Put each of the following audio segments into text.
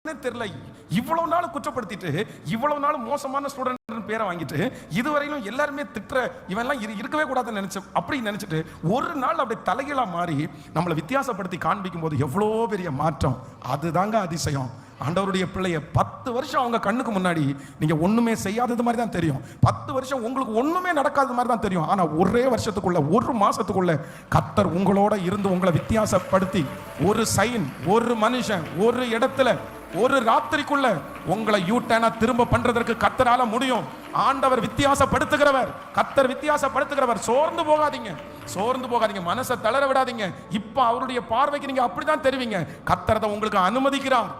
தெரியல. இவ்வளவு நாள் குற்றப்படுத்திட்டு, இவ்வளவு நாள் மோசமான ஸ்டூடெண்ட் பேரை வாங்கிட்டு, இதுவரையிலும் எல்லாருமே திட்டுற இவெல்லாம் இருக்கவே கூடாதுன்னு நினைச்சு அப்படி நினைச்சிட்டு ஒரு நாள் அப்படி தலைகீழா மாறி நம்மளை வித்தியாசப்படுத்தி காண்பிக்கும் போது எவ்வளோ பெரிய மாற்றம். அதுதாங்க அதிசயம். ஆண்டவருடைய பிள்ளைய 10 வருஷம் அவங்க கண்ணுக்கு முன்னாடி நீங்க ஒண்ணுமே செய்யாதது மாதிரி தான் தெரியும். 10 வருஷம் உங்களுக்கு ஒண்ணுமே நடக்காத மாதிரி தான் தெரியும். ஆனா ஒரே வருஷத்துக்குள்ள, ஒரு மாசத்துக்குள்ள கர்த்தர் உங்களோட இருந்து உங்களை வித்தியாசப்படுத்தி, ஒரு சைன், ஒரு மனுஷன், ஒரு இடத்துல, ஒரு ராத்திரிக்குள்ள உங்களை யூட்டனா திரும்ப பண்றதற்கு கர்த்தரால முடியும். ஆண்டவர் வித்தியாசப்படுத்துகிறவர், கர்த்தர் வித்தியாசப்படுத்துகிறவர். சோர்ந்து போகாதீங்க, சோர்ந்து போகாதீங்க, மனசை தளர விடாதீங்க. இப்ப அவருடைய பார்வைக்கு நீங்க அப்படிதான் தெரிவிங்க. கர்த்தர் அதை உங்களுக்கு அனுமதிக்கிறார்.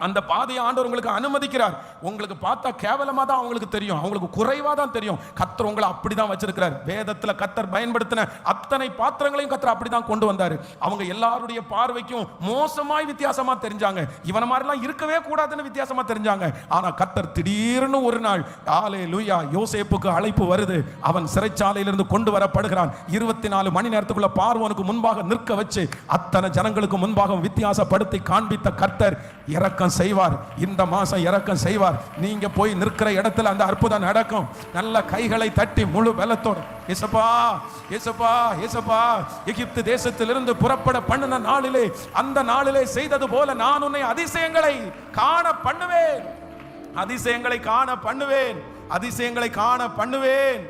அந்த பாதையை ஆண்டவர் உங்களுக்கு அனுமதிக்கிறார். உங்களுக்கு பார்த்தா கேவலமா தான் அவங்களுக்கு தெரியும், அவங்களுக்கு குறைவா தான் தெரியும். கர்த்தர் உங்களை அப்படிதான் வச்சிருக்கிறார். வேதத்துல கர்த்தர் பயன்படுத்தின அத்தனை பாத்திரங்களையும் கர்த்தர் அப்படிதான் கொண்டு வந்தாரு. அவங்க எல்லாருடைய பார்வைக்கும் மோசமாய் வித்தியாசமா தெரிஞ்சாங்க. இவன மாதிரிலாம் இருக்கவே கூடாதுன்னு வித்தியாசமா தெரிஞ்சாங்க. ஆனா கர்த்தர் திடீர்னு ஒரு நாள், ஹல்லேலூயா, யோசேப்புக்கு அழைப்பு வருது. அவன் சிறைச்சாலையிலிருந்து கொண்டு வரப்படுகிறான். 24 மணி நேரத்துக்குள்ள பார்வோனுக்கு முன்பாக நிற்க வச்சு அத்தனை ஜனங்களுக்கு முன்பாக வித்தியாசப்படுத்தி காண்பித்த கர்த்தர் இரக்கம் செய்வார். இந்த மாசம் இரக்கம் செய்வார். நீங்க போய் நிற்கிற இடத்துல அந்த அற்புதம் நடக்கும். நல்ல கைகளை தட்டி முழு பலத்தோடு, இயேசுப்பா, இயேசுப்பா, இயேசுப்பா, எகிப்து தேசத்திலிருந்து புறப்பட பண்ணின நாளிலே, அந்த நாளிலே செய்தது போல நான் உன்னை அதிசயங்களை காண பண்ணுவேன், அதிசயங்களை காண பண்ணுவேன், அதிசயங்களை காண பண்ணுவேன்.